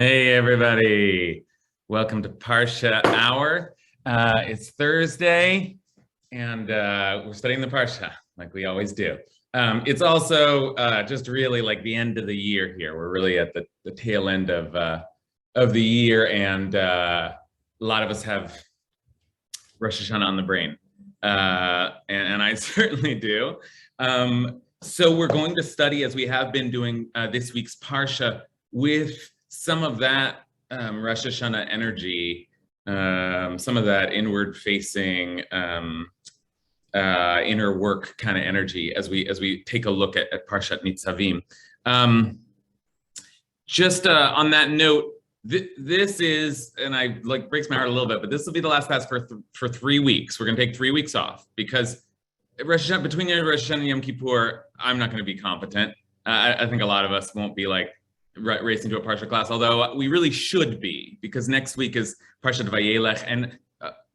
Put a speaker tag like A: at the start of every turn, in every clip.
A: Hey everybody, welcome to Parsha Hour. It's Thursday and we're studying the Parsha like we always do. It's also just really like the end of the year here. We're really at the tail end of the year, and a lot of us have Rosh Hashanah on the brain, and I certainly do. So we're going to study, as we have been doing, this week's Parsha with some of that Rosh Hashanah energy, some of that inward-facing, inner work kind of energy as we take a look at Parshat Nitzavim. Just on that note, this is, and I like breaks my heart a little bit, but this will be the last class for 3 weeks. We're going to take 3 weeks off because Rosh Hashanah, between Rosh Hashanah and Yom Kippur, I'm not going to be competent. I think a lot of us won't be like racing to a Parsha class, although we really should be, because next week is Parshat Vayelech, and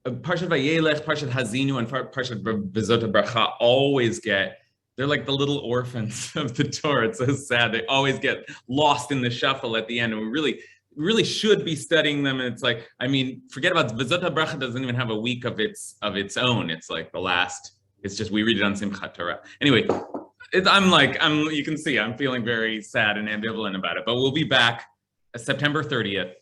A: Parshat Vayelech, Parshat Hazinu, and Parshat Bezot Bracha always they're like the little orphans of the Torah. It's so sad. They always get lost in the shuffle at the end, and we really should be studying them. And it's like, I mean, forget about Bezot Bracha, doesn't even have a week of its own. It's like the last. It's just we read it on Simchat Torah. Anyway, you can see I'm feeling very sad and ambivalent about it. But we'll be back September 30th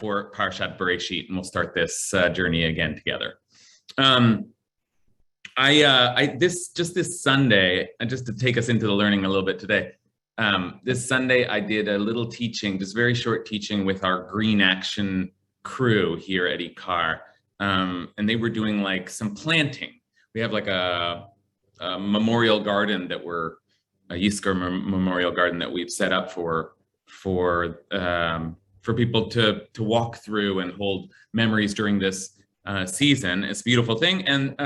A: for Parshat Bereshit, and we'll start this journey again together. This Sunday, and just to take us into the learning a little bit today, this Sunday I did a little teaching, just very short teaching with our Green Action crew here at Ikar, and they were doing like some planting. We have like a memorial garden that a Yizkor memorial garden that we've set up for people to walk through and hold memories during this season. It's a beautiful thing, and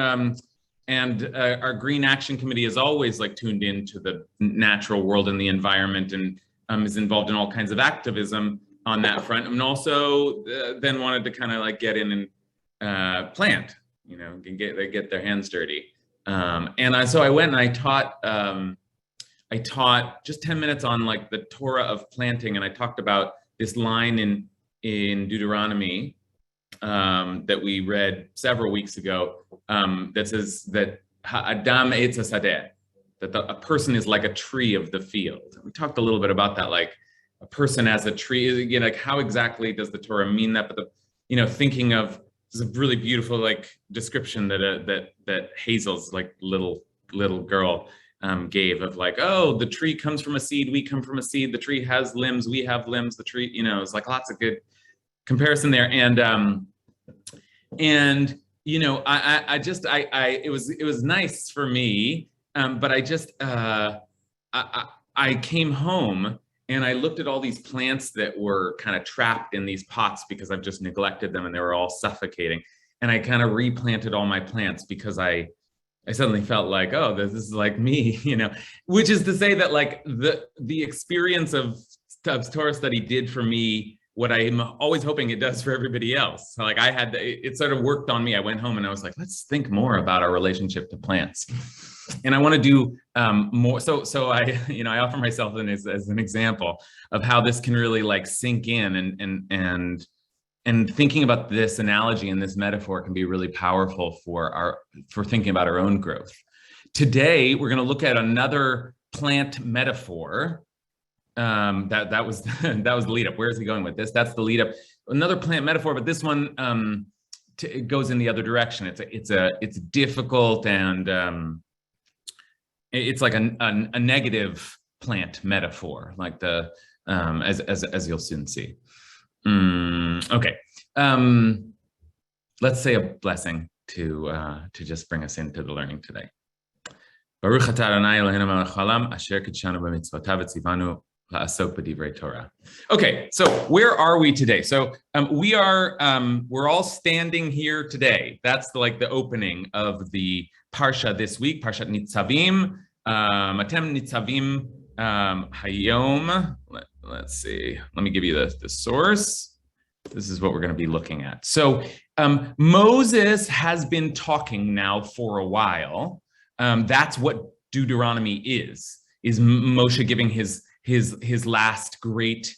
A: our Green Action Committee is always like tuned into the natural world and the environment, and is involved in all kinds of activism on that front, and also then wanted to kind of like get in and plant. They get their hands dirty. So I went and I taught just 10 minutes on like the Torah of planting. And I talked about this line in Deuteronomy that we read several weeks ago, that says that Ha'adam Eitz HaSadeh, that a person is like a tree of the field. We talked a little bit about that, like a person as a tree, like how exactly does the Torah mean that? But thinking of, it's a really beautiful like description that Hazel's like little girl gave of like, oh, the tree comes from a seed, we come from a seed, the tree has limbs, we have limbs, the tree, it's like lots of good comparison there. And it was nice for me, but I came home and I looked at all these plants that were kind of trapped in these pots because I've just neglected them and they were all suffocating. And I kind of replanted all my plants because I suddenly felt like, oh, this is like me, which is to say that like the experience of Torah study did for me what I'm always hoping it does for everybody else. So like it sort of worked on me. I went home and I was like, let's think more about our relationship to plants. And I want to do more. So I offer myself as an example of how this can really like sink in, and thinking about this analogy and this metaphor can be really powerful for thinking about our own growth. Today, we're going to look at another plant metaphor. That was the lead up. Where is he going with this? That's the lead up. Another plant metaphor, but this one it goes in the other direction. It's difficult, and it's like a negative plant metaphor, like as you'll soon see. Okay, let's say a blessing to just bring us into the learning today. Baruch atah Adonai Eloheinu melech haolam asher kidshanu b'mitzvotav v'tzivanu la'asok b'divrei Torah. Okay, so where are we today? So we're all standing here today. That's the opening of the Parsha this week, Parshat Nitzavim. Atem Nitzavim Hayom. Let's see. Let me give you the source. This is what we're going to be looking at. So Moses has been talking now for a while. That's what Deuteronomy is Moshe giving his last great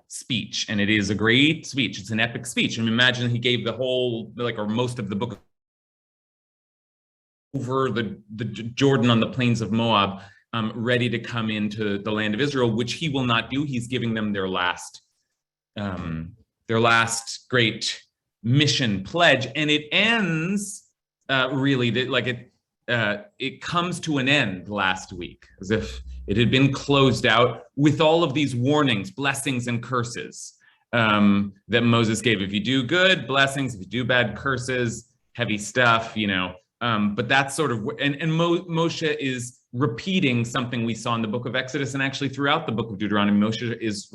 A: speech, and it is a great speech. It's an epic speech. And imagine he gave the whole, or most of the book over the Jordan on the plains of Moab, ready to come into the land of Israel, which he will not do. He's giving them their last great mission pledge, and it ends it comes to an end last week, as if it had been closed out with all of these warnings, blessings, and curses that Moses gave. If you do good, blessings. If you do bad, curses. Heavy stuff, But that's sort of, and Moshe is repeating something we saw in the book of Exodus, and actually throughout the book of Deuteronomy. Moshe is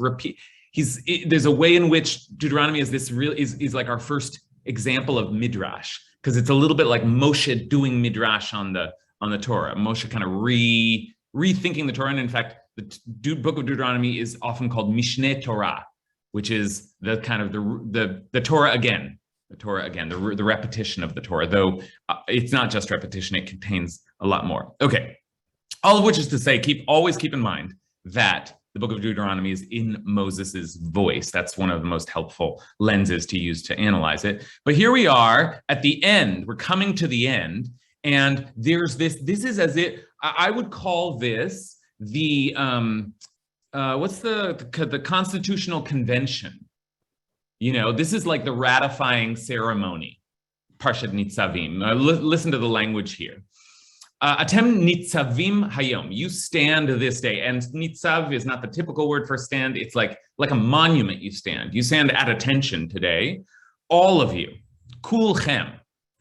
A: there's a way in which Deuteronomy is like our first example of midrash, because it's a little bit like Moshe doing midrash on the Torah. Moshe kind of rethinking the Torah, and in fact, the book of Deuteronomy is often called Mishneh Torah, which is the kind of the Torah again. The Torah again, the repetition of the Torah, though it's not just repetition, it contains a lot more. Okay, all of which is to say, always keep in mind that the book of Deuteronomy is in Moses's voice. That's one of the most helpful lenses to use to analyze it. But here we are at the end, we're coming to the end, and there's this is as it, I would call this the, what's the Constitutional Convention. This is like the ratifying ceremony, Parshat Nitzavim. Listen to the language here. Atem nitzavim hayom. You stand this day, and nitzav is not the typical word for stand. It's like a monument. You stand. You stand at attention today, all of you, kulchem,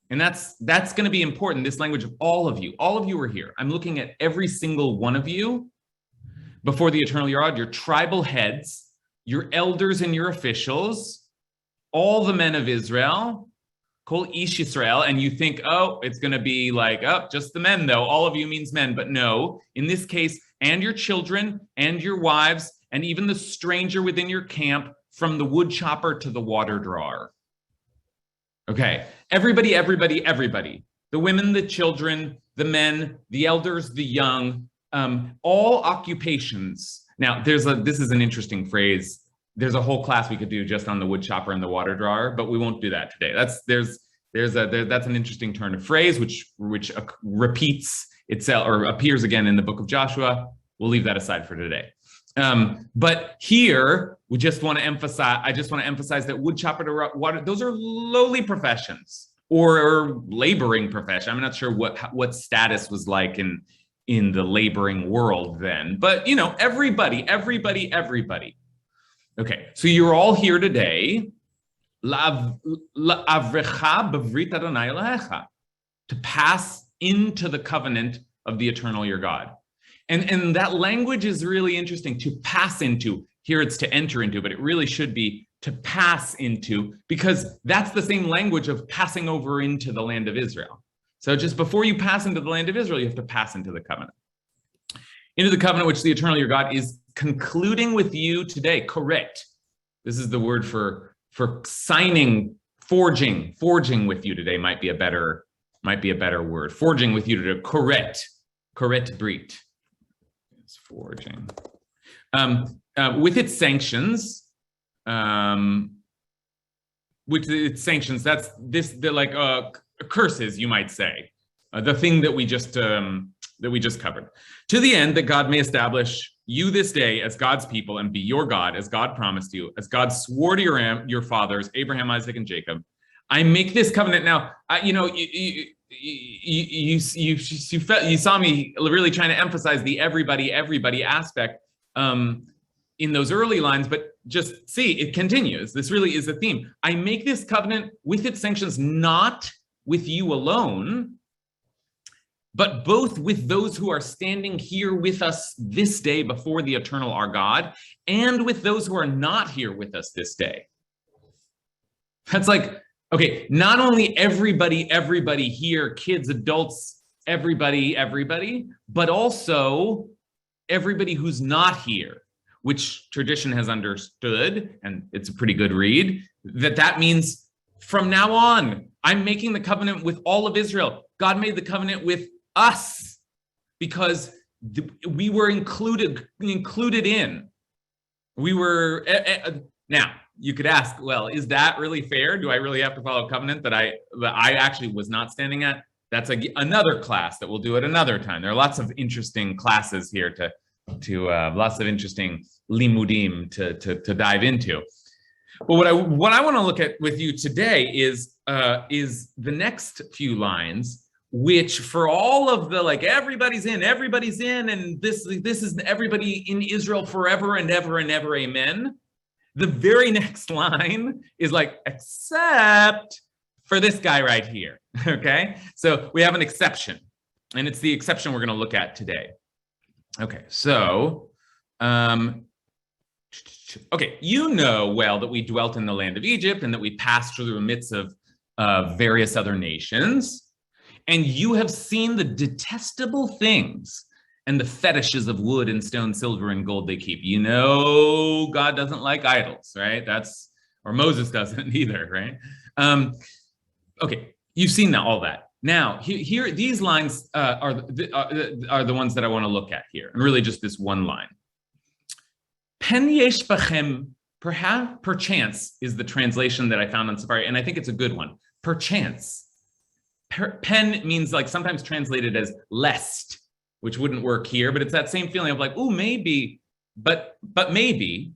A: and that's going to be important. This language of all of you. All of you are here. I'm looking at every single one of you before the eternal Yarad. Your tribal heads, your elders, and your officials. All the men of Israel, Kol Ish Yisrael, and you think, oh, it's going to be like, oh, just the men, though. All of you means men, but no. In this case, and your children, and your wives, and even the stranger within your camp, from the wood chopper to the water drawer. Okay, everybody. The women, the children, the men, the elders, the young, all occupations. Now, this is an interesting phrase. There's a whole class we could do just on the wood chopper and the water drawer, but we won't do that today. That's an interesting turn of phrase which repeats itself or appears again in the book of Joshua. We'll leave that aside for today. But here I just want to emphasize that wood chopper to water, those are lowly professions or laboring profession. I'm not sure what status was like in the laboring world then, but everybody. Okay, so you're all here today, to pass into the covenant of the eternal your God. And that language is really interesting, to pass into. Here it's to enter into, but it really should be to pass into, because that's the same language of passing over into the land of Israel. So just before you pass into the land of Israel, you have to pass into the covenant. Into the covenant which the eternal your God is concluding with you today. Correct. This is the word for signing, forging with you today might be a better word. Forging with you today. Correct brit. It's forging. With its sanctions, that's curses, you might say. The thing that we just covered. To the end that God may establish you this day as God's people and be your God, as God promised you, as God swore to your fathers, Abraham, Isaac, and Jacob. I make this covenant now. You saw me really trying to emphasize the everybody aspect in those early lines, but just see, it continues. This really is a theme. I make this covenant with its sanctions, not with you alone, but both with those who are standing here with us this day before the eternal our God, and with those who are not here with us this day. That's like, okay, not only everybody here, kids, adults, everybody, but also everybody who's not here, which tradition has understood, and it's a pretty good read, that means from now on, I'm making the covenant with all of Israel. God made the covenant with us because we were included in. we were now you could ask, well, is that really fair? Do I really have to follow a covenant that I actually was not standing at? That's another class that we'll do at another time. There are lots of interesting classes here to lots of interesting limudim to dive into. But what I want to look at with you today is the next few lines, which for all of the everybody's in, and this is everybody in Israel forever and ever and ever, amen. The very next line is except for this guy right here. Okay, so we have an exception, and it's the exception we're going to look at today. Okay, so okay, you know well that we dwelt in the land of Egypt and that we passed through the midst of various other nations. And you have seen the detestable things and the fetishes of wood and stone, silver and gold they keep. You know, God doesn't like idols, right? Or Moses doesn't either, right? Okay, you've seen all that. Now, here these lines are the ones that I want to look at here, and really just this one line. Pen yesh bachem, perchance is the translation that I found on Safari, and I think it's a good one. Perchance. Pen means sometimes translated as lest, which wouldn't work here, but it's that same feeling of oh, maybe, but maybe.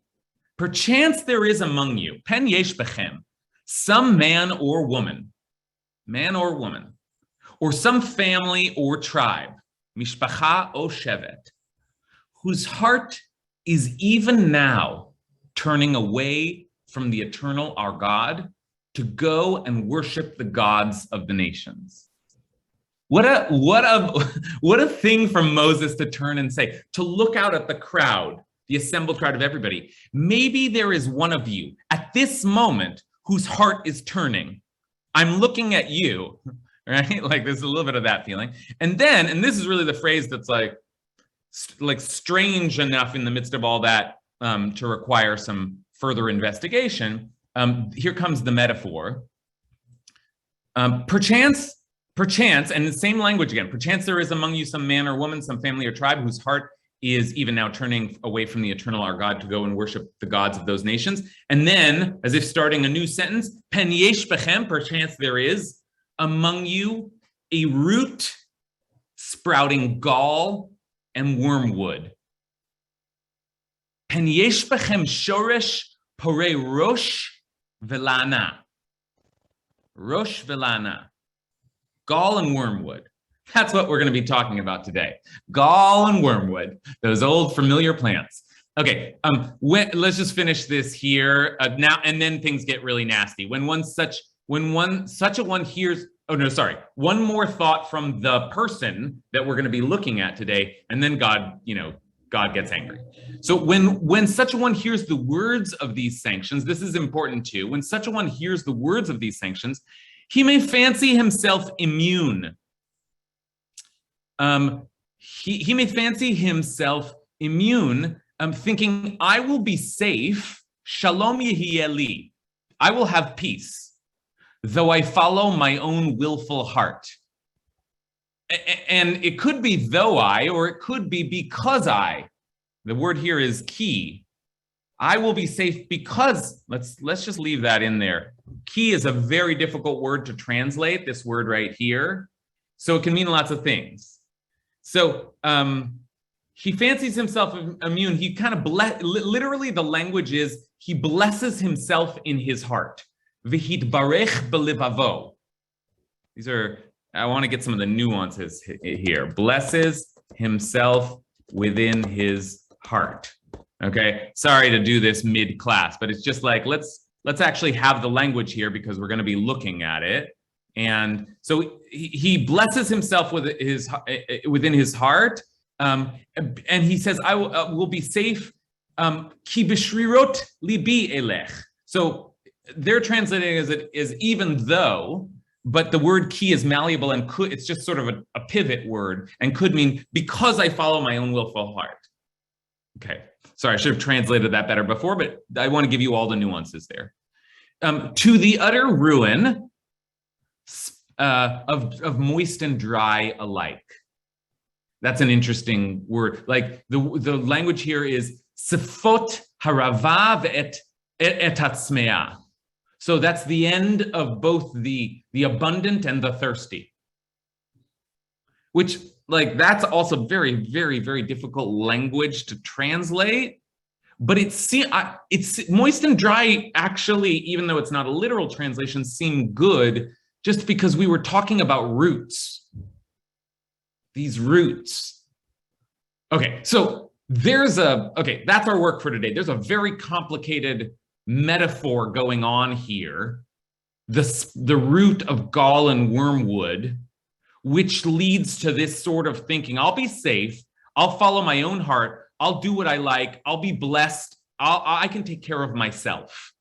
A: Perchance there is among you, pen yesh bechem, some man or woman, or some family or tribe, mishpacha o shevet, whose heart is even now turning away from the eternal, our God, to go and worship the gods of the nations. What a thing for Moses to turn and say, to look out at the crowd, the assembled crowd of everybody. Maybe there is one of you at this moment whose heart is turning. I'm looking at you, right? There's a little bit of that feeling. And this is really the phrase that's strange enough in the midst of all that to require some further investigation. Here comes the metaphor. Perchance, and the same language again, perchance there is among you some man or woman, some family or tribe whose heart is even now turning away from the eternal our God to go and worship the gods of those nations. And then, as if starting a new sentence, pen yesh bechem, perchance there is among you a root sprouting gall and wormwood. Pen yesh bechem shoresh porei rosh velana. Rosh velana. Gahl and wormwood. That's what we're going to be talking about today. Gahl and wormwood, those old familiar plants. Okay, let's just finish this here now, and then things get really nasty. When such a one hears, one more thought from the person that we're going to be looking at today, and then God gets angry. So when such a one hears the words of these sanctions, this is important too. When such a one hears the words of these sanctions, he may fancy himself immune. He may fancy himself immune, thinking, I will be safe, shalom yehiye li, I will have peace, though I follow my own willful heart. And it could be though I, or it could be because I. The word here is key. I will be safe because, let's just leave that in there. Key is a very difficult word to translate, this word right here. So it can mean lots of things. So he fancies himself immune. He kind of literally the language is he blesses himself in his heart. V'hitbarech b'levavo. These are, I want to get some of the nuances here. Blesses himself within his heart. Okay, sorry to do this mid-class, but it's just let's actually have the language here because we're going to be looking at it. And so he blesses himself within his heart, and he says, "I will be safe." Ki b'shrirot libi elech. So they're translating as even though, but the word ki is malleable and could. It's just sort of a pivot word and could mean because I follow my own willful heart. Okay, sorry, I should have translated that better before, but I want to give you all the nuances there. To the utter ruin of moist and dry alike. That's an interesting word. The language here is Sifot harava et hatzmeah. So that's the end of both the abundant and the thirsty. Which, like, that's also very, very, very difficult language to translate. But it's moist and dry, actually, even though it's not a literal translation, seem good just because we were talking about roots. These roots. Okay, so that's our work for today. There's a very complicated metaphor going on here. The root of gall and wormwood, which leads to this sort of thinking. I'll be safe. I'll follow my own heart. I'll do what I like. I'll be blessed. I can take care of myself.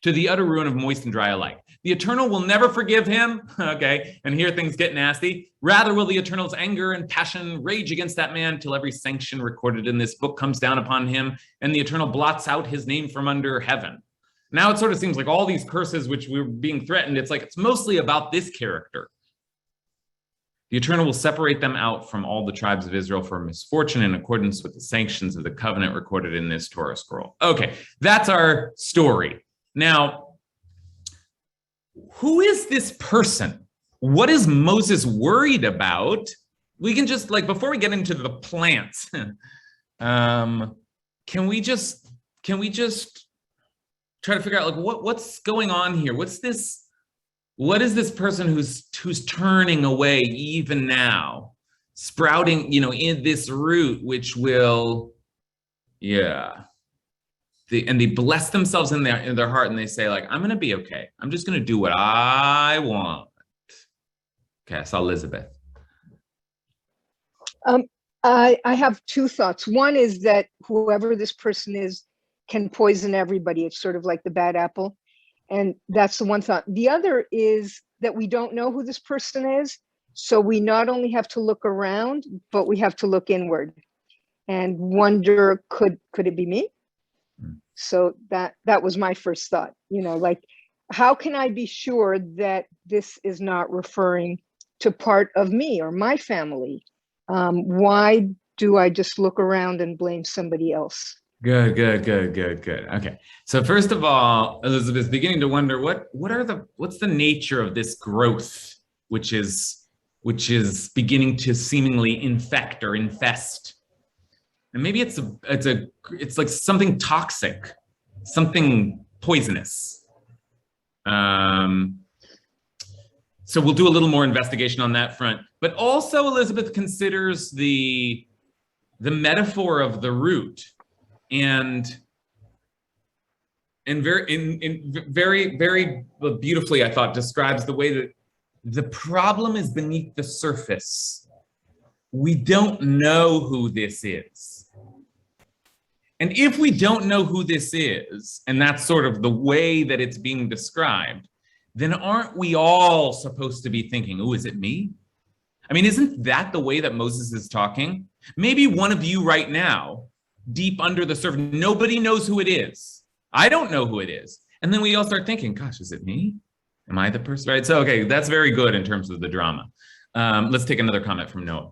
A: To the utter ruin of moist and dry alike. The Eternal will never forgive him. Okay, and here things get nasty. Rather will the Eternal's anger and passion rage against that man till every sanction recorded in this book comes down upon him, and the Eternal blots out his name from under heaven. Now it sort of seems like all these curses which we're being threatened, it's mostly about this character. The Eternal will separate them out from all the tribes of Israel for misfortune in accordance with the sanctions of the covenant recorded in this Torah scroll. Okay, that's our story. Now, who is this person? What is Moses worried about? We can just, before we get into the plants, can we just try to figure out what's going on here? What is this person who's turning away even now, sprouting, in this root, which will, and they bless themselves in their heart, and they say, I'm going to be okay. I'm just going to do what I want. Okay, I saw Elizabeth.
B: I have two thoughts. One is that whoever this person is can poison everybody. It's sort of like the bad apple. And that's the one thought. The other is that we don't know who this person is. So we not only have to look around, but we have to look inward and wonder, could it be me? So that was my first thought, how can I be sure that this is not referring to part of me or my family? Why do I just look around and blame somebody else?
A: Good. Okay. So first of all, Elizabeth's beginning to wonder what's the nature of this growth, which is beginning to seemingly infect or infest. And maybe it's like something toxic, something poisonous. So we'll do a little more investigation on that front. But also Elizabeth considers the metaphor of the root. And very, very beautifully, I thought, describes the way that the problem is beneath the surface. We don't know who this is. And if we don't know who this is, and that's sort of the way that it's being described, then aren't we all supposed to be thinking, oh, is it me? I mean, isn't that the way that Moses is talking? Maybe one of you right now, deep under the surface, nobody knows who it is. I don't know who it is. And then we all start thinking, gosh, is it me? Am I the person? Right? So, okay, that's very good in terms of the drama. Let's take another comment from Noah.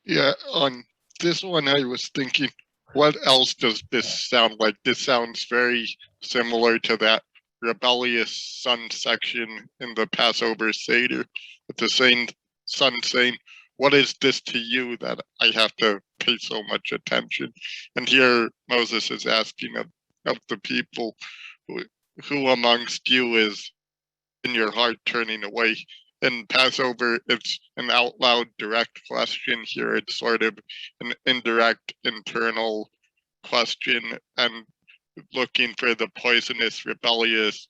C: Yeah, on this one, I was thinking, what else does this sound like? This sounds very similar to that rebellious son section in the Passover Seder, with the same son saying, what is this to you that I have to pay so much attention? And here Moses is asking of the people, who amongst you is in your heart turning away? In Passover, it's an out loud direct question. Here it's sort of an indirect internal question, and looking for the poisonous, rebellious,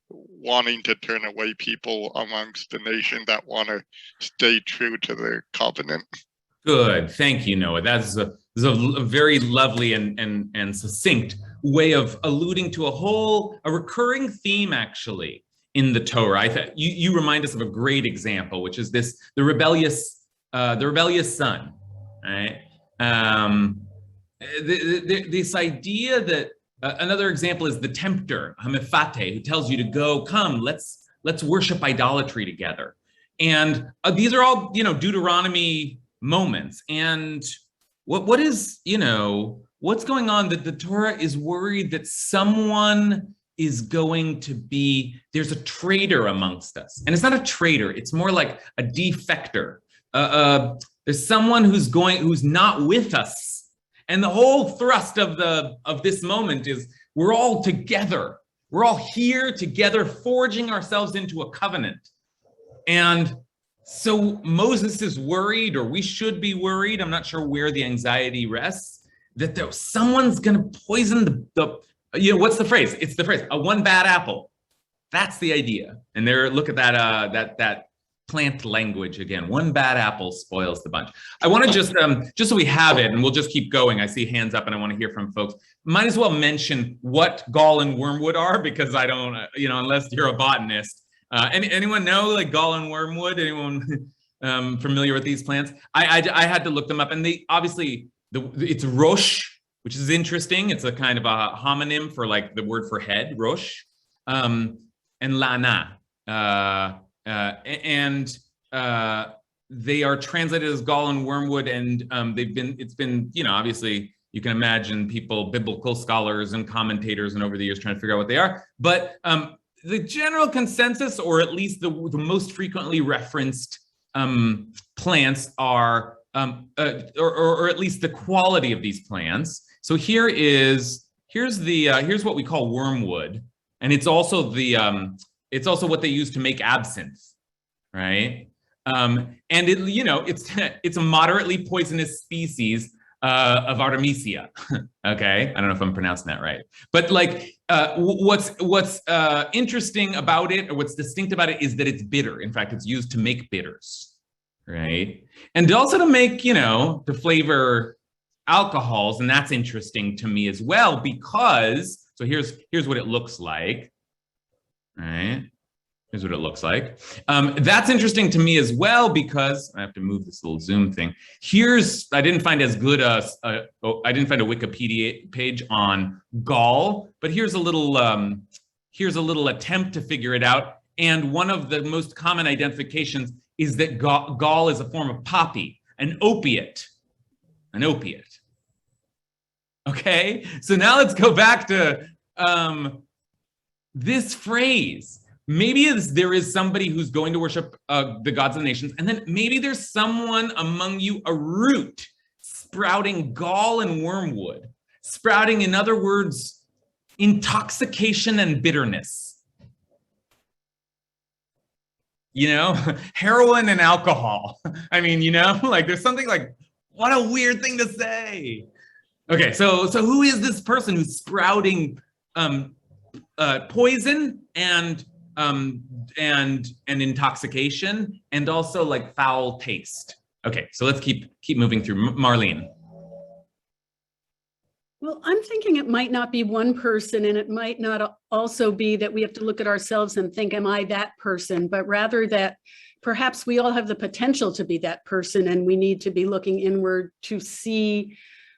C: wanting to turn away people amongst the nation that want to stay true to the covenant.
A: Good, thank you, Noah. That's a very lovely and succinct way of alluding to a recurring theme, actually, in the Torah. I thought you remind us of a great example, which is the rebellious son, right? This idea that another example is the tempter, Hamifate, who tells you to go, come, let's worship idolatry together. And these are all, Deuteronomy moments. And what is, what's going on, that the Torah is worried that someone is going to be, there's a traitor amongst us. And it's not a traitor, it's more like a defector. There's someone who's not with us. And the whole thrust of this moment is we're all together. We're all here together, forging ourselves into a covenant. And so Moses is worried, or we should be worried, I'm not sure where the anxiety rests, that someone's gonna poison what's the phrase? It's the phrase, a one bad apple. That's the idea. And look at that plant language again. One bad apple spoils the bunch. I want to just so we have it, and we'll just keep going. I see hands up and I want to hear from folks. Might as well mention what Gahl and Wormwood are, because I don't, unless you're a botanist. Anyone know like Gahl and Wormwood? Anyone familiar with these plants? I had to look them up, and they obviously, it's Rosh, which is interesting. It's a kind of a homonym for like the word for head, Rosh, and Lana. They are translated as Gahl and Wormwood, and it's been, obviously you can imagine people, biblical scholars and commentators, and over the years trying to figure out what they are. But the general consensus, or at least the most frequently referenced plants are, or at least the quality of these plants. So here's what we call wormwood, and it's also what they use to make absinthe, right? And it's a moderately poisonous species of Artemisia. Okay, I don't know if I'm pronouncing that right, but like what's interesting about it, or what's distinct about it, is that it's bitter. In fact, it's used to make bitters, right? And also to make, to flavor alcohols, and that's interesting to me as well, because here's what it looks like, right? Here's what it looks like. That's interesting to me as well, because I have to move this little Zoom thing. I didn't find a Wikipedia page on gall, but here's a little attempt to figure it out. And one of the most common identifications is that gall is a form of poppy, an opiate. Okay, so now let's go back to this phrase. Maybe there is somebody who's going to worship the gods of the nations, and then maybe there's someone among you, a root, sprouting gall and wormwood, sprouting, in other words, intoxication and bitterness. Heroin and alcohol. I mean, like there's something like, what a weird thing to say. Okay, so who is this person who's sprouting poison and intoxication, and also like foul taste? Okay, so let's keep moving through. Marlene.
D: Well, I'm thinking it might not be one person, and it might not also be that we have to look at ourselves and think, am I that person? But rather that perhaps we all have the potential to be that person, and we need to be looking inward to see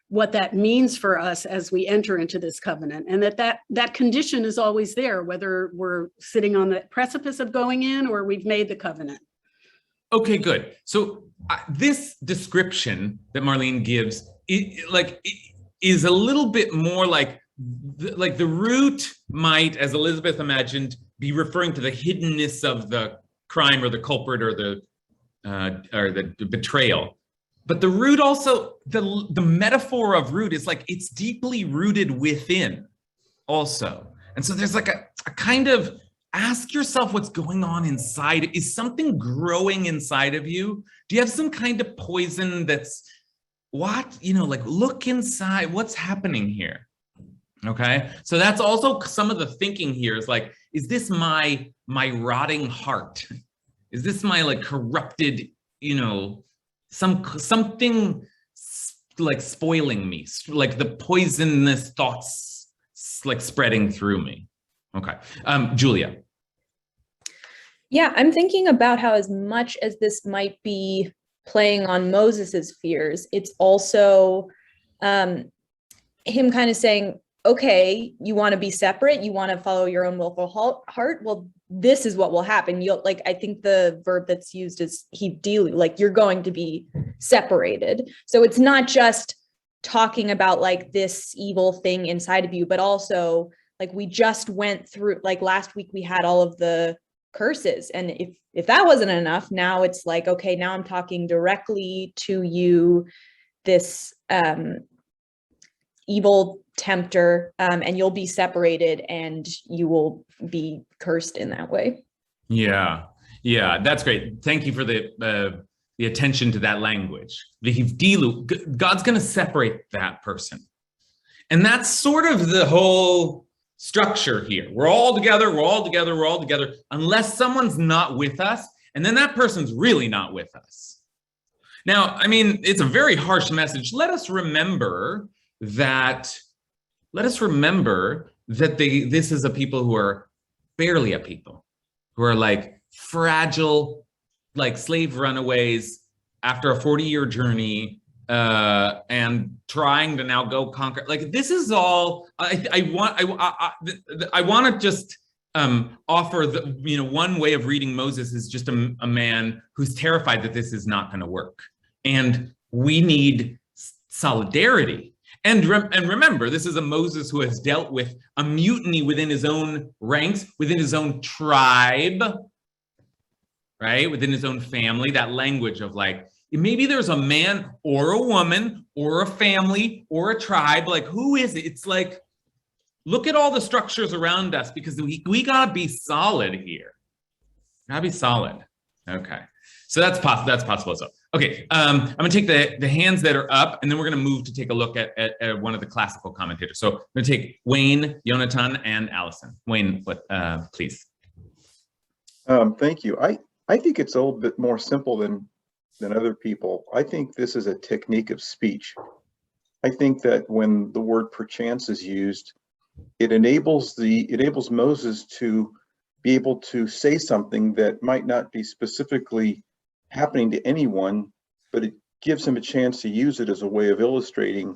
D: what that means for us as we enter into this covenant, and that condition is always there, whether we're sitting on the precipice of going in or we've made the covenant.
A: Okay, good. So this description that Marlene gives, is a little bit more like the root might, as Elizabeth imagined, be referring to the hiddenness of the crime or the culprit or the betrayal. But the root also, the metaphor of root is like it's deeply rooted within also. And so there's like a kind of, ask yourself what's going on inside. Is something growing inside of you? Do you have some kind of poison that's, look inside, what's happening here? Okay, so that's also some of the thinking here is like, is this my rotting heart? Is this my like corrupted, something like spoiling me, like the poisonous thoughts like spreading through me? Okay, Julia.
E: Yeah, I'm thinking about how, as much as this might be playing on Moses's fears, it's also him kind of saying, okay, you want to be separate, you want to follow your own willful heart, well, this is what will happen. I think the verb that's used is hivdilu, like you're going to be separated. So it's not just talking about like this evil thing inside of you, but also like we just went through, like last week we had all of the curses, and if that wasn't enough, now it's like, okay, now I'm talking directly to you, this evil tempter, and you'll be separated and you will be cursed in that way.
A: Yeah, that's great. Thank you for the attention to that language. God's going to separate that person, and that's sort of the whole structure here. We're all together, unless someone's not with us, and then that person's really not with us. Now, I mean, it's a very harsh message. Let us remember that this is a people who are barely a people, who are like fragile, like slave runaways after a 40-year journey, and trying to now go conquer. Like, this is all I want to just offer the, one way of reading Moses is just a man who's terrified that this is not going to work, and we need solidarity. And remember, this is a Moses who has dealt with a mutiny within his own ranks, within his own tribe, right? Within his own family. That language of like, maybe there's a man or a woman or a family or a tribe. Like, who is it? It's like, look at all the structures around us, because we gotta be solid here. Gotta be solid. Okay, so that's possible as well. Okay, I'm gonna take the hands that are up, and then we're gonna move to take a look at one of the classical commentators. So I'm gonna take Wayne, Yonatan, and Allison. Wayne, please.
F: Thank you. I think it's a little bit more simple than other people. I think this is a technique of speech. I think that when the word perchance is used, it enables Moses to be able to say something that might not be specifically happening to anyone, but it gives him a chance to use it as a way of illustrating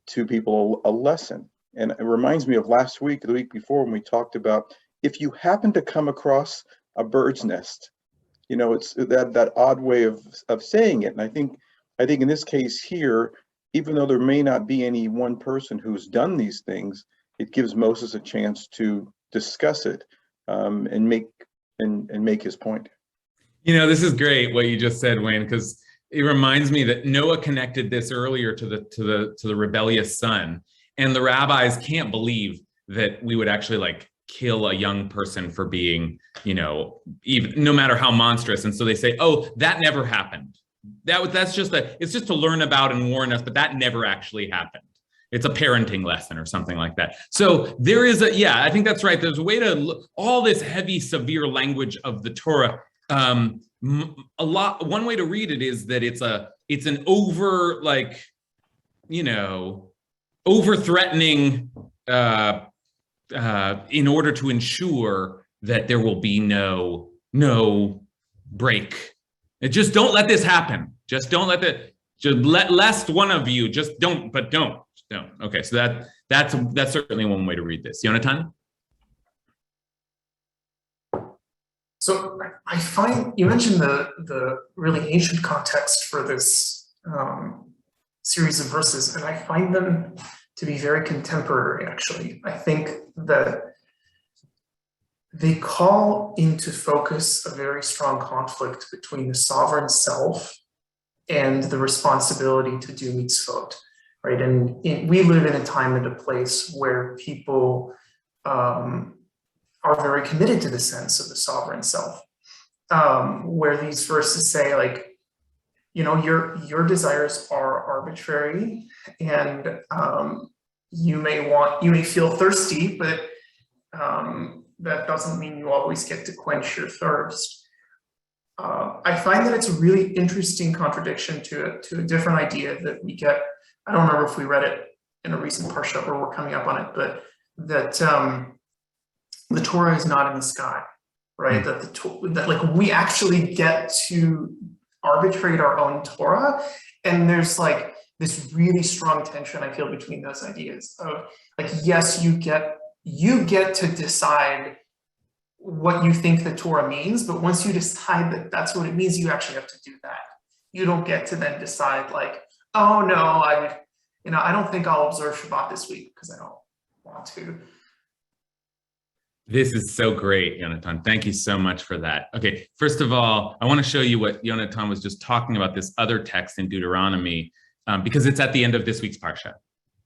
F: to people a lesson. And it reminds me of last week, the week before, when we talked about, if you happen to come across a bird's nest, it's that odd way of saying it. And I think in this case here, even though there may not be any one person who's done these things, it gives Moses a chance to discuss it, and make his point.
A: This is great what you just said, Wayne, because it reminds me that Noah connected this earlier to the rebellious son, and the rabbis can't believe that we would actually like kill a young person for being, even no matter how monstrous. And so they say, oh, that never happened. It's just to learn about and warn us, but that never actually happened. It's a parenting lesson or something like that. So there is I think that's right. There's a way to look, all this heavy, severe language of the Torah. One way to read it is that it's an over threatening, in order to ensure that there will be no break. And just don't let this happen. Lest one of you just don't. Okay, so that's certainly one way to read this. Yonatan?
G: So I find you mentioned the really ancient context for this series of verses, and I find them to be very contemporary, actually. I think that they call into focus a very strong conflict between the sovereign self and the responsibility to do mitzvot, right? And we live in a time and a place where people are very committed to the sense of the sovereign self, where these verses say, like, your desires are arbitrary, and you may feel thirsty, but that doesn't mean you always get to quench your thirst. I find that it's a really interesting contradiction to a different idea that we get. I don't remember if we read it in a recent Parsha or we're coming up on it, but that the Torah is not in the sky, right? That like we actually get to arbitrate our own Torah, and there's like this really strong tension I feel between those ideas of like, yes, you get to decide what you think the Torah means, but once you decide that that's what it means, you actually have to do that. You don't get to then decide like, oh no, I don't think I'll observe Shabbat this week because I don't want to.
A: This is so great, Yonatan. Thank you so much for that. Okay, first of all, I want to show you what Yonatan was just talking about, this other text in Deuteronomy, because it's at the end of this week's Parsha.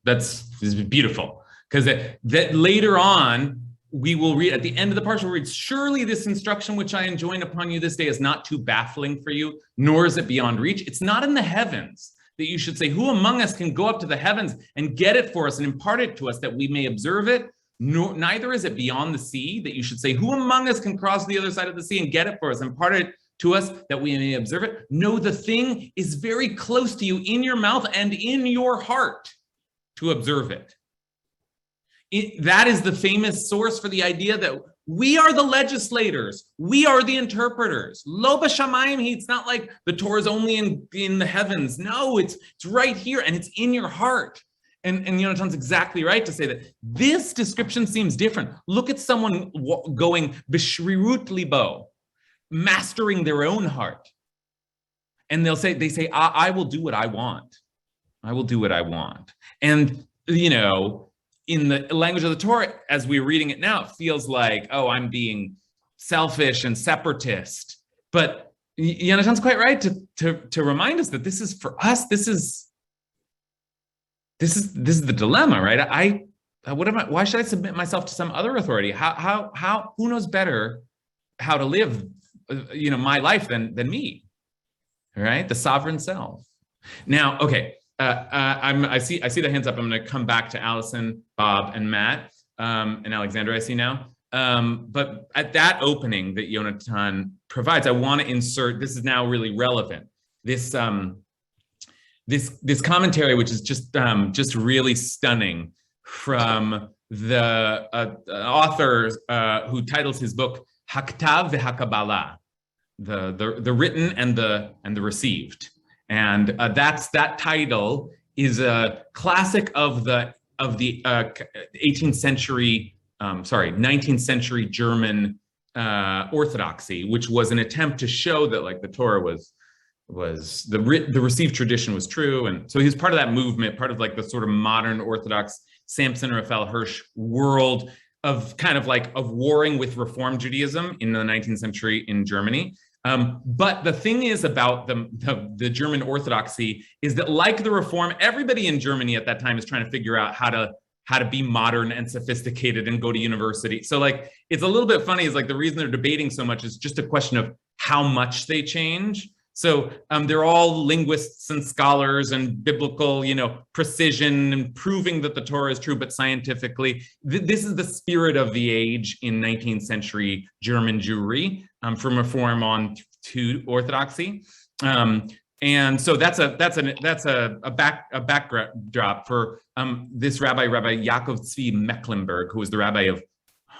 A: This is beautiful, because that later on, we will read, at the end of the Parsha, we'll read, surely this instruction which I enjoin upon you this day is not too baffling for you, nor is it beyond reach. It's not in the heavens that you should say, who among us can go up to the heavens and get it for us and impart it to us that we may observe it? Neither is it beyond the sea that you should say, who among us can cross the other side of the sea and get it for us, impart it to us that we may observe it? No, the thing is very close to you, in your mouth and in your heart, to observe it. That is the famous source for the idea that we are the legislators, we are the interpreters. Lo b'shamayim, it's not like the Torah is only in the heavens. No, it's right here, and it's in your heart. And Yonatan's exactly right to say that this description seems different. Look at someone going b'shrirut libo, mastering their own heart. And they say, I will do what I want. I will do what I want. And, in the language of the Torah, as we're reading it now, it feels like, oh, I'm being selfish and separatist. But Yonatan's quite right to remind us that this is, for us, this is the dilemma, right? Why should I submit myself to some other authority? Who knows better how to live, my life than me, right? The sovereign self. Now, okay, I see the hands up. I'm going to come back to Allison, Bob, and Matt, and Alexander, I see now. But at that opening that Yonatan provides, I want to insert, this is now really relevant, this commentary, which is just really stunning, from the author who titles his book Haktav v'Hakabbalah, the written and the received, and that title is a classic of the 19th century German orthodoxy, which was an attempt to show that like the Torah was the received tradition was true. And so he was part of that movement, part of like the sort of modern Orthodox Samson Raphael Hirsch world of kind of like of warring with Reform Judaism in the 19th century in Germany. But the thing is about the German Orthodoxy is that, like the Reform, everybody in Germany at that time is trying to figure out how to be modern and sophisticated and go to university. So like, it's a little bit funny, is like the reason they're debating so much is just a question of how much they change. So they're all linguists and scholars and biblical, precision and proving that the Torah is true, but scientifically, this is the spirit of the age in 19th century German Jewry, from Reform on to Orthodoxy. And so that's a backdrop for this Rabbi Yaakov Tzvi Mecklenburg, who was the rabbi of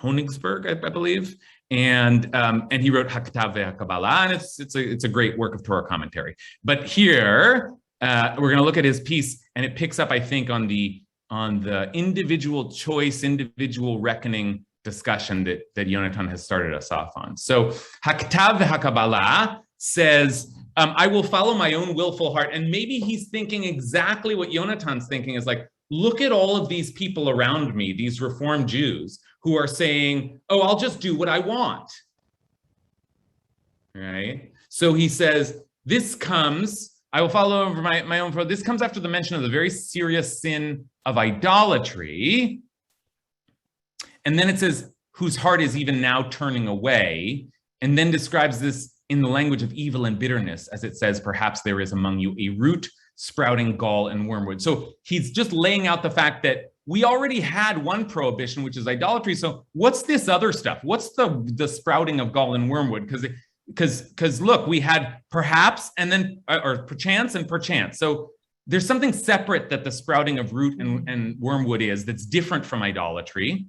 A: Königsberg, I believe. And he wrote Haktav v'Hakabbalah, and it's a great work of Torah commentary. But here we're going to look at his piece, and it picks up, I think, on the individual choice, individual reckoning discussion that Yonatan has started us off on. So Haktav v'Hakabbalah says, I will follow my own willful heart. And maybe he's thinking exactly what Yonatan's thinking, is like, look at all of these people around me, these Reformed Jews, who are saying, oh, I'll just do what I want, right? So he says, I will follow over my own. This comes after the mention of the very serious sin of idolatry. And then it says, whose heart is even now turning away, and then describes this in the language of evil and bitterness, as it says, perhaps there is among you a root sprouting gall and wormwood. So he's just laying out the fact that we already had one prohibition, which is idolatry. So what's this other stuff? What's the sprouting of gall and wormwood? Because look, we had perhaps, and then, or perchance and perchance. So there's something separate that the sprouting of root and wormwood is, that's different from idolatry.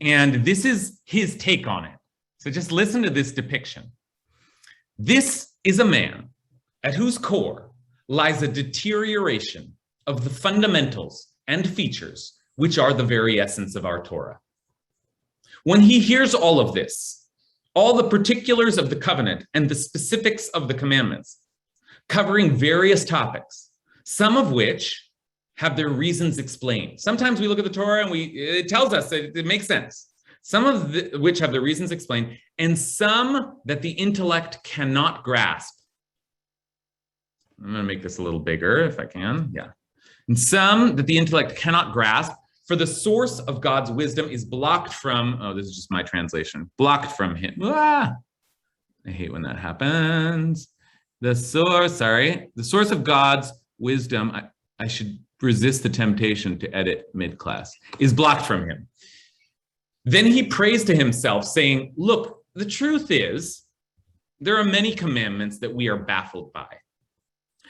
A: And this is his take on it. So just listen to this depiction. This is a man at whose core lies a deterioration of the fundamentals and features which are the very essence of our Torah. When he hears all of this, all the particulars of the covenant and the specifics of the commandments, covering various topics, some of which have their reasons explained. Sometimes we look at the Torah and it tells us that it makes sense. Some of which have the reasons explained, and some that the intellect cannot grasp. I'm going to make this a little bigger if I can. Yeah. And some that the intellect cannot grasp, for the source of God's wisdom is blocked from, oh, this is just my translation, blocked from him. Ah, I hate when that happens. The source of God's wisdom, I should resist the temptation to edit mid-class, is blocked from him. Then he prays to himself, saying, look, the truth is, there are many commandments that we are baffled by.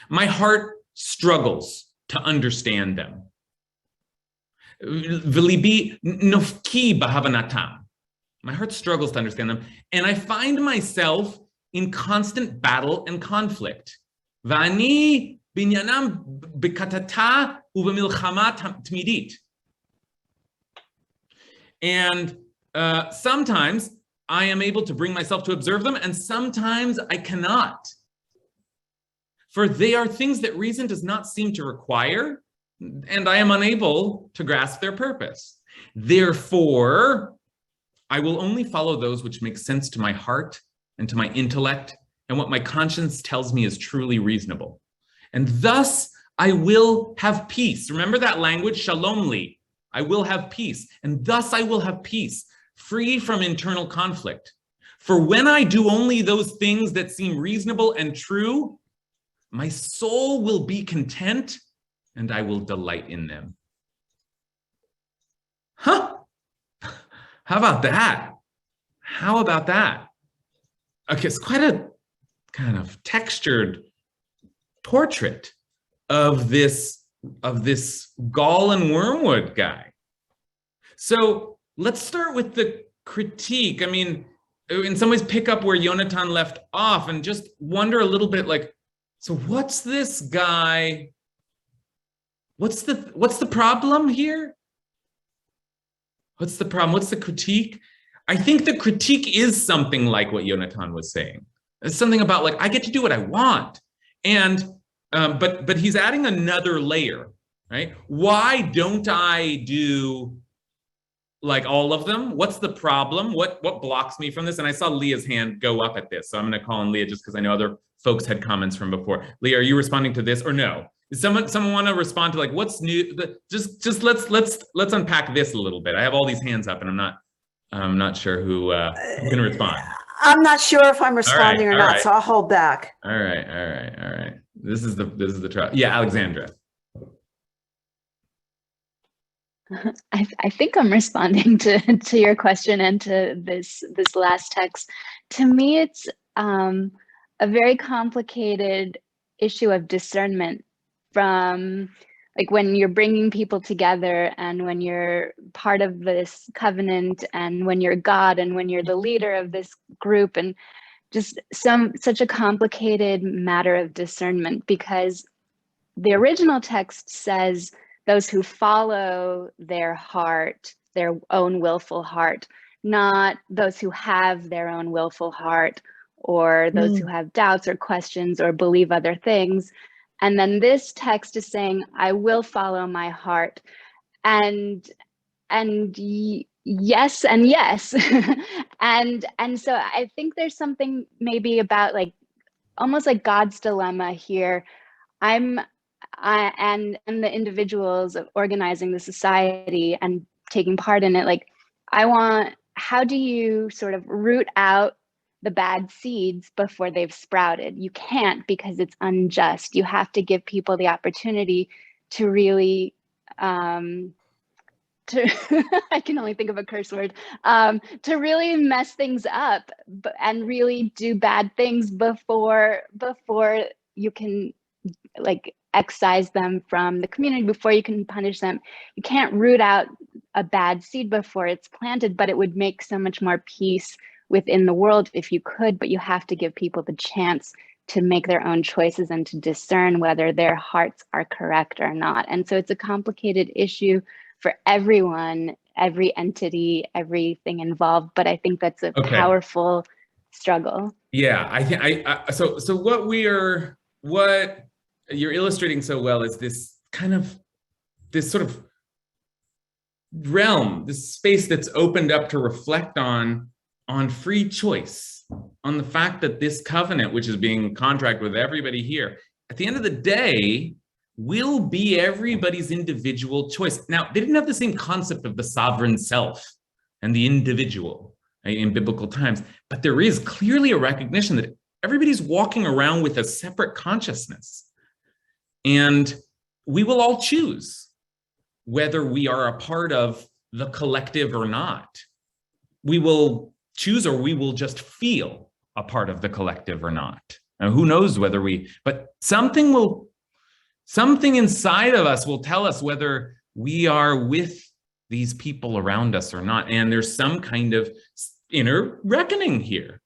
A: My heart struggles to understand them. V'libi nofki b'havanatam. My heart struggles to understand them, and I find myself in constant battle and conflict. V'ani binyanam b'katata u'b'milchama tmidit. And sometimes I am able to bring myself to observe them, and sometimes I cannot. For they are things that reason does not seem to require, and I am unable to grasp their purpose. Therefore, I will only follow those which make sense to my heart and to my intellect, and what my conscience tells me is truly reasonable. And thus I will have peace. Remember that language, shalom li. I will have peace, and thus I will have peace, free from internal conflict. For when I do only those things that seem reasonable and true, my soul will be content, and I will delight in them. Huh? How about that? How about that? Okay, it's quite a kind of textured portrait of this Gahl and Wormwood guy. So let's start with the critique. I mean, in some ways pick up where Yonatan left off and just wonder a little bit like, so what's this guy? What's the problem here? What's the problem? What's the critique? I think the critique is something like what Yonatan was saying. It's something about like, I get to do what I want. And but he's adding another layer, right? Why don't I do like all of them? What's the problem? What blocks me from this? And I saw Leah's hand go up at this, so I'm going to call on Leah just because I know other folks had comments from before. Leah, are you responding to this or no? Does someone want to respond to like what's new? Just let's unpack this a little bit. I have all these hands up, and I'm not sure who can respond.
H: I'm not sure if I'm responding or not, so I'll hold back.
A: All right. This is the trial. Yeah, Alexandra.
I: I think I'm responding to your question and to this last text. To me, it's a very complicated issue of discernment from like when you're bringing people together and when you're part of this covenant and when you're God and when you're the leader of this group, and just such a complicated matter of discernment, because the original text says those who follow their heart, their own willful heart, not those who have their own willful heart or those who have doubts or questions or believe other things. And then this text is saying, I will follow my heart. And yes and yes. and so I think there's something maybe about like almost like God's dilemma here. And the individuals of organizing the society and taking part in it, like how do you sort of root out the bad seeds before they've sprouted? You can't, because it's unjust. You have to give people the opportunity to really I can only think of a curse word, to really mess things up and really do bad things before you can like excise them from the community, before you can punish them. You can't root out a bad seed before it's planted, but it would make so much more peace within the world if you could, but you have to give people the chance to make their own choices and to discern whether their hearts are correct or not. And so it's a complicated issue for everyone, every entity, everything involved, but I think that's a powerful struggle.
A: Yeah, I think so what you're illustrating so well is this kind of this sort of realm, this space that's opened up to reflect on free choice, on the fact that this covenant, which is being contracted with everybody here, at the end of the day, will be everybody's individual choice. Now, they didn't have the same concept of the sovereign self and the individual in biblical times, but there is clearly a recognition that everybody's walking around with a separate consciousness. And we will all choose whether we are a part of the collective or not. We will choose, or we will just feel a part of the collective or not. Now, who knows whether but something inside of us will tell us whether we are with these people around us or not. And there's some kind of inner reckoning here.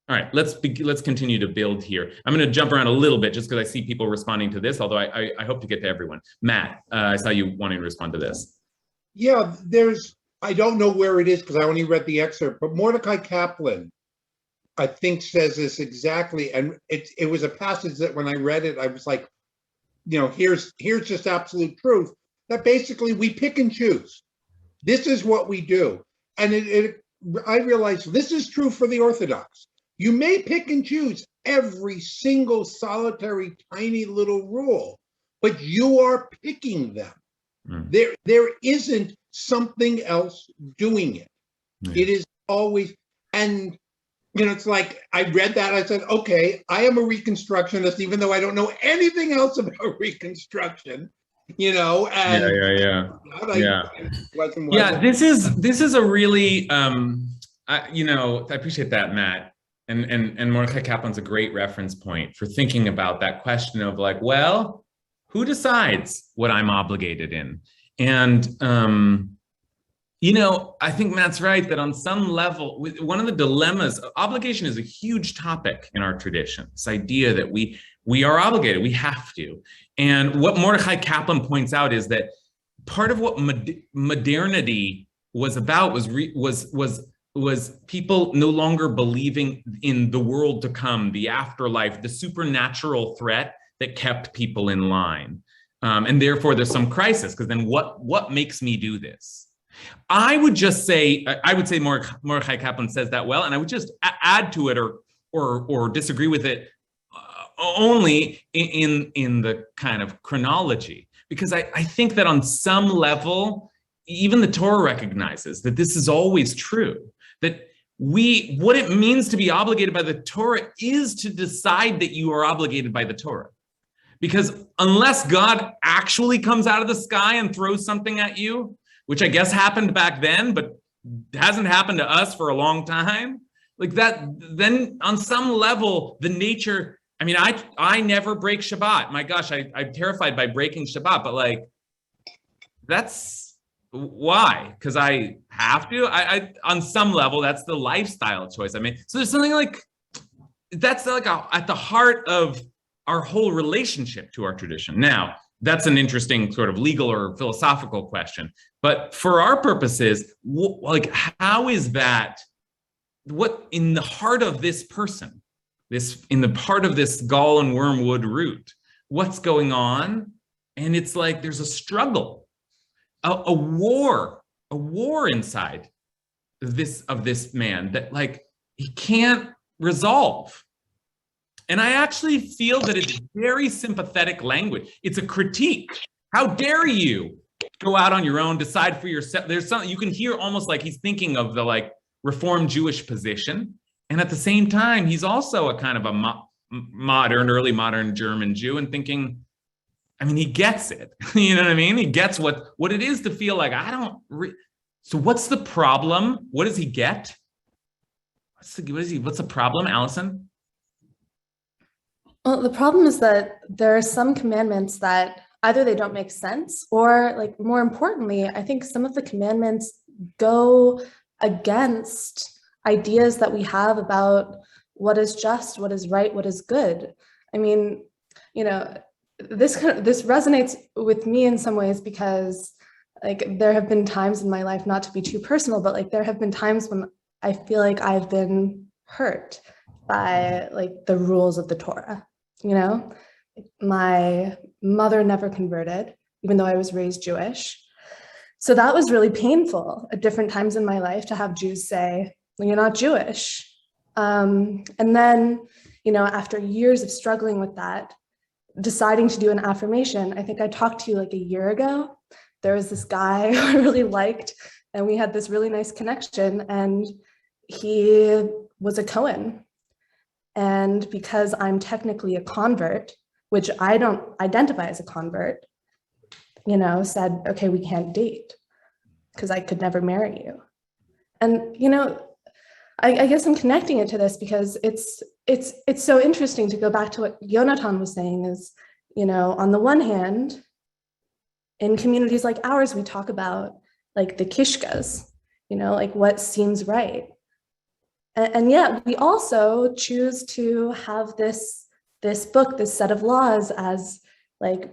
A: All right, let's continue to build here. I'm going to jump around a little bit just because I see people responding to this, although I hope to get to everyone. Matt, I saw you wanting to respond to this.
J: Yeah, I don't know where it is because I only read the excerpt, but Mordecai Kaplan, I think, says this exactly. And it was a passage that when I read it, I was like, here's just absolute truth, that basically we pick and choose. This is what we do. And I realized this is true for the Orthodox. You may pick and choose every single solitary tiny little rule, but you are picking them. There isn't something else doing it. It is always, and it's like I read that, I said, okay, I am a Reconstructionist, even though I don't know anything else about Reconstruction. And
A: this is a really I appreciate that, Matt. And Mordecai Kaplan's a great reference point for thinking about that question of like, well, who decides what I'm obligated in? And, I think Matt's right that on some level, one of the dilemmas, obligation is a huge topic in our tradition. This idea that we are obligated, we have to. And what Mordecai Kaplan points out is that part of what modernity was about was people no longer believing in the world to come, the afterlife, the supernatural threat that kept people in line. And therefore there's some crisis, because then what makes me do this? I would say Mordecai Kaplan says that well, and I would just add to it or disagree with it only in the kind of chronology, because I think that on some level, even the Torah recognizes that this is always true, that what it means to be obligated by the Torah is to decide that you are obligated by the Torah. Because unless God actually comes out of the sky and throws something at you, which I guess happened back then, but hasn't happened to us for a long time, like that, then on some level, the nature, I never break Shabbat. My gosh, I'm terrified by breaking Shabbat, but like, that's why? Because I have to? I on some level, that's the lifestyle choice. So there's something like, that's like at the heart of our whole relationship to our tradition. Now, that's an interesting sort of legal or philosophical question. But for our purposes, like, how is that, what in the heart of this person, in the part of this Gahl and Wormwood root, what's going on? And it's like, there's a struggle, a war inside of this man that like, he can't resolve. And I actually feel that it's very sympathetic language. It's a critique. How dare you go out on your own, decide for yourself? There's something you can hear almost like he's thinking of the like Reformed Jewish position. And at the same time, he's also a kind of a early modern German Jew and thinking, he gets it. You know what I mean? He gets what it is to feel like, so what's the problem? What does he get? What's the problem, Allison?
K: Well, the problem is that there are some commandments that either they don't make sense, or like more importantly, I think some of the commandments go against ideas that we have about what is just, what is right, what is good. This resonates with me in some ways because like there have been times in my life, not to be too personal, but like there have been times when I feel like I've been hurt by like the rules of the Torah. My mother never converted, even though I was raised Jewish. So that was really painful at different times in my life to have Jews say, well, you're not Jewish. And then, after years of struggling with that, deciding to do an affirmation, I think I talked to you like a year ago. There was this guy who I really liked, and we had this really nice connection, and he was a Cohen. And because I'm technically a convert, which I don't identify as a convert, said, okay, we can't date because I could never marry you. And, I guess I'm connecting it to this because it's so interesting to go back to what Yonatan was saying is, on the one hand, in communities like ours, we talk about like the kishkas, like what seems right. And yet we also choose to have this book, this set of laws as like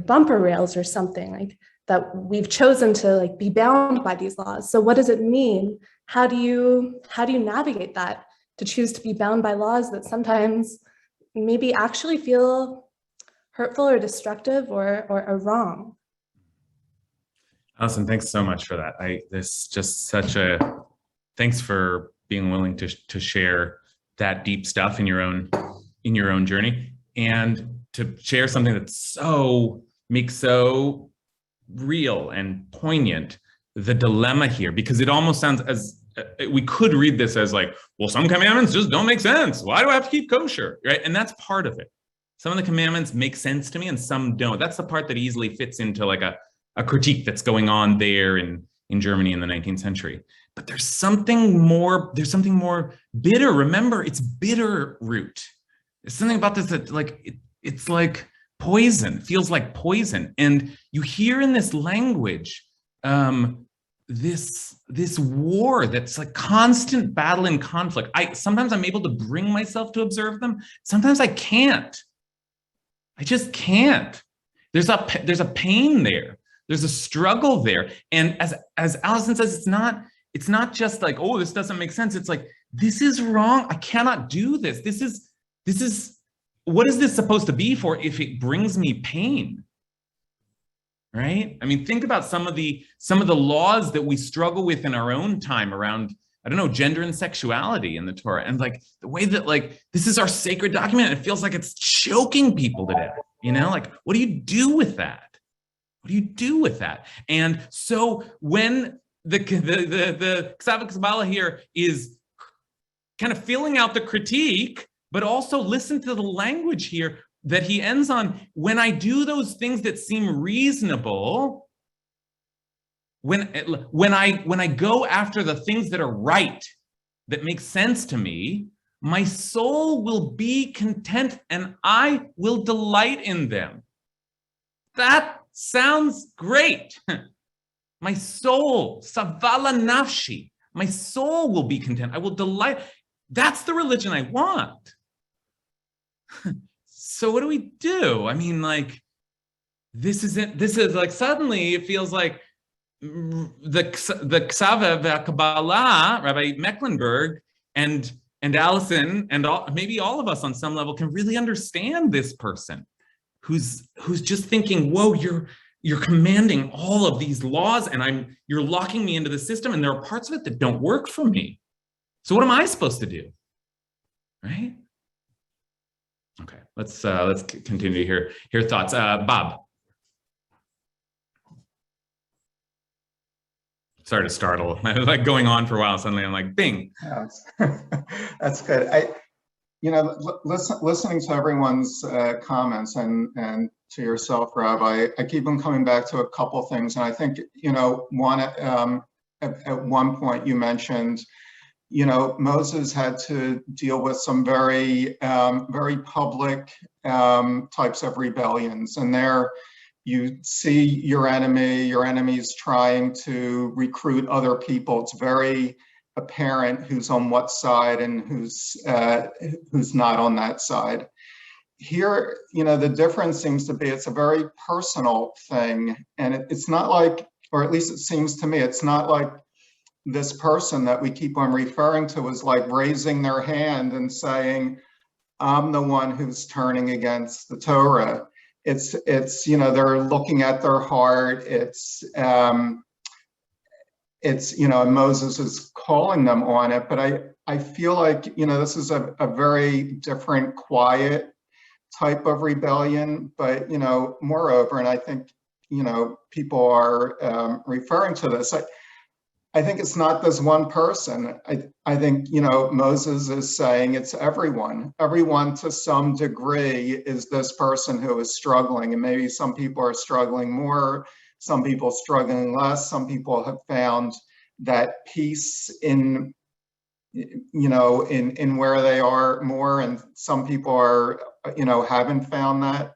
K: bumper rails or something, like that we've chosen to like be bound by these laws. So what does it mean? How do you navigate that, to choose to be bound by laws that sometimes maybe actually feel hurtful or destructive or wrong?
A: Allison, thanks so much for that. Thanks for being willing to share that deep stuff in your own journey, and to share something that's makes so real and poignant, the dilemma here, because it almost sounds as we could read this as like, well, some commandments just don't make sense. Why do I have to keep kosher? Right? And that's part of it. Some of the commandments make sense to me and some don't. That's the part that easily fits into like a critique that's going on there in Germany in the 19th century. But there's something more bitter. Remember, it's bitter root. There's something about this that it's like poison, feels like poison. And you hear in this language, this war that's like constant battle and conflict. Sometimes I'm able to bring myself to observe them. Sometimes I can't. I just can't. There's a pain there. There's a struggle there. And as Allison says, it's not just like, oh, this doesn't make sense. It's like, this is wrong. I cannot do this. This is what is this supposed to be for if it brings me pain? Right? I mean, think about some of the laws that we struggle with in our own time around, I don't know, gender and sexuality in the Torah, and like the way that like this is our sacred document, and it feels like it's choking people to death. Like what do you do with that? What do you do with that? And so when the Ksav Kabbalah here is kind of filling out the critique, but also listen to the language here that he ends on, when I do those things that seem reasonable, when I go after the things that are right, that make sense to me, my soul will be content and I will delight in them. That sounds great. My soul, savala nafshi, my soul will be content. I will delight. That's the religion I want. So what do we do? I mean, like, this is like, suddenly it feels like the Ksav Kabbalah, Rabbi Mecklenburg and Allison and maybe all of us on some level can really understand this person who's just thinking, whoa, you're commanding all of these laws and you're locking me into the system, and there are parts of it that don't work for me. So what am I supposed to do? Right? Okay, let's continue to hear thoughts. Bob. Sorry to startle. I was like going on for a while. Suddenly I'm like, bing.
F: Yeah, that's good. Listening to everyone's comments and to yourself, Rabbi, I keep on coming back to a couple things. And I think, one, at one point you mentioned, Moses had to deal with some very, very public types of rebellions. And there you see your enemy's trying to recruit other people. It's very apparent who's on what side and who's not on that side. Here, the difference seems to be it's a very personal thing. And it's not like, or at least it seems to me, it's not like this person that we keep on referring to is like raising their hand and saying, I'm the one who's turning against the Torah.
L: it's you know, they're looking at their heart. It's you know, Moses is calling them on it, but I feel like, you know, this is a very different, quiet type of rebellion. But, you know, moreover, and I think, you know, people are referring to this, I think it's not this one person. I think, you know, Moses is saying it's everyone. Everyone to some degree is this person who is struggling, and maybe some people are struggling more, some people struggling less, some people have found that peace in, you know, in where they are more, and some people are, you know, haven't found that.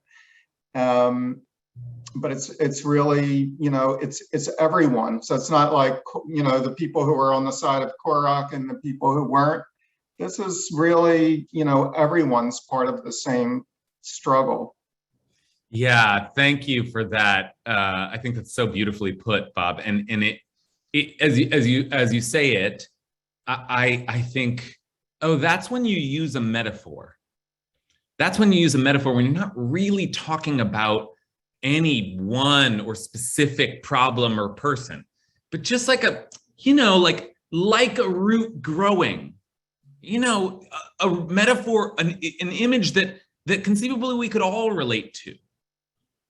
L: But it's really, you know, it's everyone. So it's not like, you know, the people who were on the side of Korach and the people who weren't. This is really, you know, everyone's part of the same struggle.
A: Yeah, thank you for that. I think that's so beautifully put, Bob. And it as you say it, I think, oh, that's when you use a metaphor. That's when you use a metaphor when you're not really talking about any one or specific problem or person, but just like a, you know, like a root growing, you know, a metaphor, an image that conceivably we could all relate to.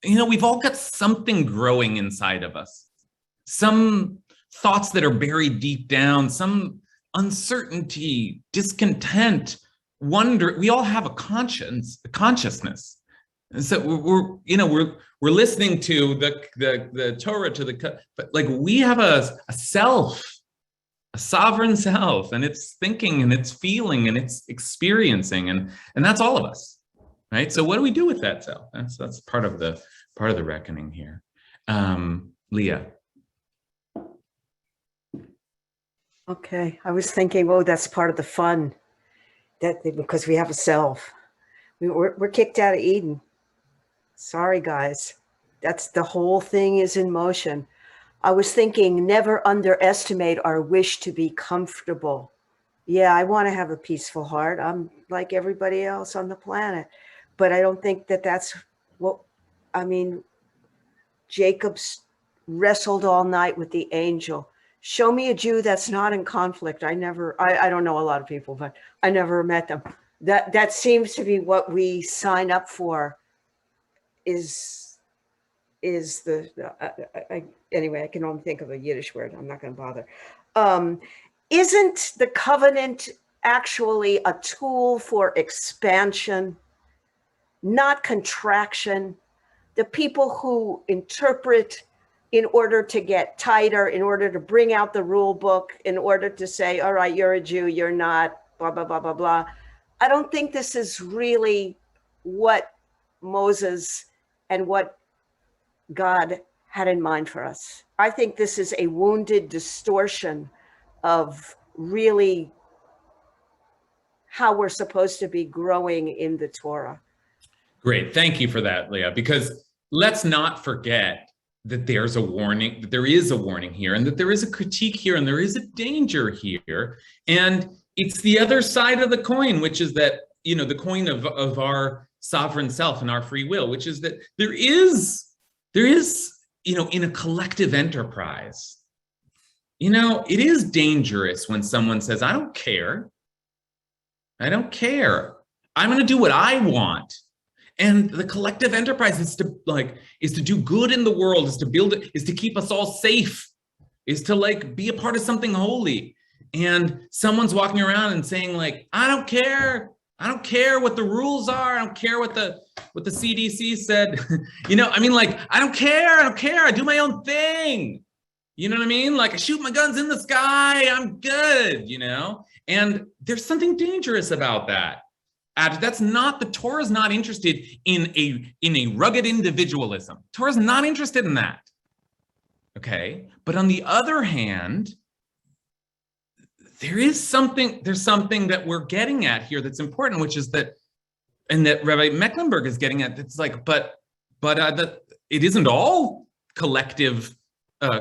A: You know, we've all got something growing inside of us, some thoughts that are buried deep down, some uncertainty, discontent, wonder. We all have a consciousness. And so we're listening to the Torah, but like we have a self, a sovereign self, and it's thinking and it's feeling and it's experiencing, and that's all of us, right? So what do we do with that self? That's part of the reckoning here. Leah.
H: Okay, I was thinking, oh, that's part of the fun, because we have a self. We're kicked out of Eden. Sorry, guys. That's the whole thing is in motion. I was thinking, never underestimate our wish to be comfortable. Yeah, I want to have a peaceful heart. I'm like everybody else on the planet. But I don't think that that's what, I mean, Jacob's wrestled all night with the angel. Show me a Jew that's not in conflict. I don't know a lot of people, but I never met them. That seems to be what we sign up for. Anyway, I can only think of a Yiddish word. I'm not going to bother. Isn't the covenant actually a tool for expansion, not contraction? The people who interpret in order to get tighter, in order to bring out the rule book, in order to say, all right, you're a Jew, you're not, blah, blah, blah, blah, blah. I don't think this is really what Moses and what God had in mind for us. I think this is a wounded distortion of really how we're supposed to be growing in the Torah.
A: Great, thank you for that, Leah, because let's not forget that there's a warning, that there is a warning here, and that there is a critique here, and there is a danger here. And it's the other side of the coin, which is that, you know, the coin of our sovereign self and our free will, which is that there is, you know, in a collective enterprise, you know, it is dangerous when someone says, I don't care. I'm going to do what I want. And the collective enterprise is to do good in the world, is to build it, is to keep us all safe, is to like be a part of something holy. And someone's walking around and saying like, I don't care what the rules are. I don't care what the CDC said. You know, I mean, like, I don't care. I do my own thing. You know what I mean? Like I shoot my guns in the sky. I'm good, you know? And there's something dangerous about that. That's not, the Torah's not interested in a rugged individualism. Torah's not interested in that. Okay? But on the other hand, there's something that we're getting at here that's important, which is that, and that Rabbi Mecklenburg is getting at, it's like, but it isn't all collective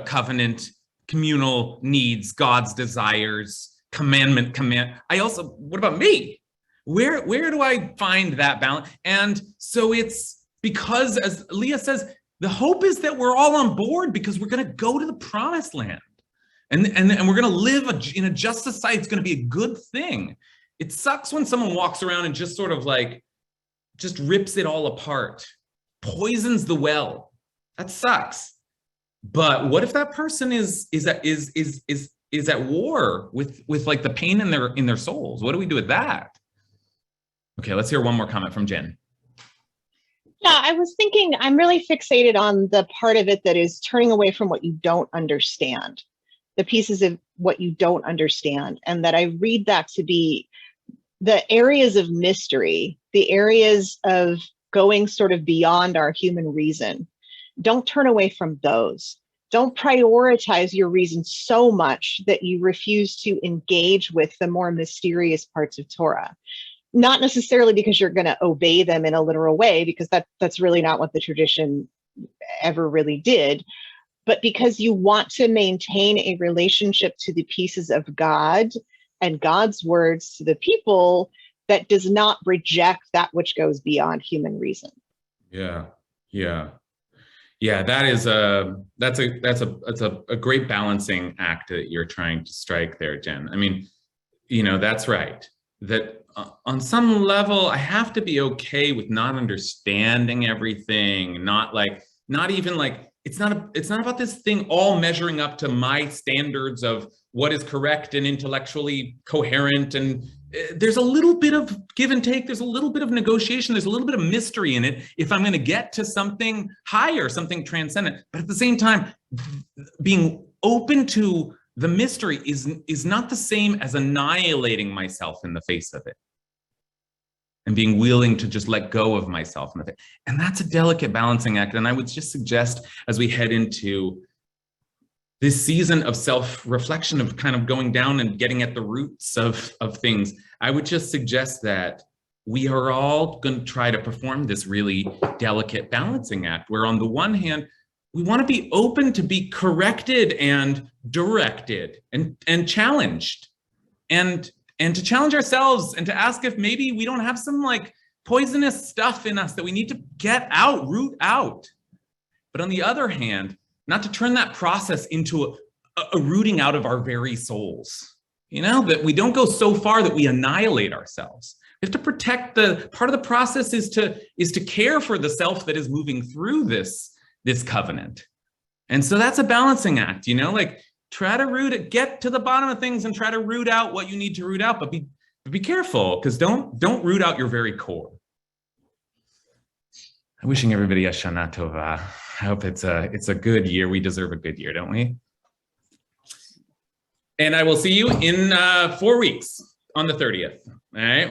A: covenant, communal needs, God's desires, command. What about me? Where do I find that balance? And so it's because as Leah says, the hope is that we're all on board because we're going to go to the promised land. And we're going to live in a just society. It's going to be a good thing. It sucks when someone walks around and just sort of like, just rips it all apart, poisons the well. That sucks. But what if that person is at war with like the pain in their souls? What do we do with that? Okay, let's hear one more comment from Jen.
M: Yeah, I was thinking, I'm really fixated on the part of it that is turning away from what you don't understand, the pieces of what you don't understand, and that I read that to be the areas of mystery, the areas of going sort of beyond our human reason. Don't turn away from those. Don't prioritize your reason so much that you refuse to engage with the more mysterious parts of Torah. Not necessarily because you're going to obey them in a literal way, because that's really not what the tradition ever really did, but because you want to maintain a relationship to the pieces of God and God's words to the people that does not reject that which goes beyond human reason.
A: Yeah. That is that's a great balancing act that you're trying to strike there, Jen. I mean, that's right. That on some level, I have to be okay with not understanding everything, not even like, it's not about this thing all measuring up to my standards of what is correct and intellectually coherent. And there's a little bit of give and take. There's a little bit of negotiation. There's a little bit of mystery in it if I'm going to get to something higher, something transcendent. But at the same time, being open to the mystery is not the same as annihilating myself in the face of it and being willing to just let go of myself in the face. And that's a delicate balancing act. And I would just suggest, as we head into this season of self-reflection, of kind of going down and getting at the roots of things, I would just suggest that we are all going to try to perform this really delicate balancing act, where on the one hand, we want to be open to be corrected and directed and challenged, and to challenge ourselves and to ask if maybe we don't have some like poisonous stuff in us that we need to get out, root out. But on the other hand, not to turn that process into a rooting out of our very souls, that we don't go so far that we annihilate ourselves. We have to protect part of the process is to care for the self that is moving through this covenant. And so that's a balancing act, like try to get to the bottom of things and try to root out what you need to root out, but be careful, because don't root out your very core. I'm wishing everybody a Shana Tova. I hope it's a good year. We deserve a good year, don't we? And I will see you in 4 weeks on the 30th. All right.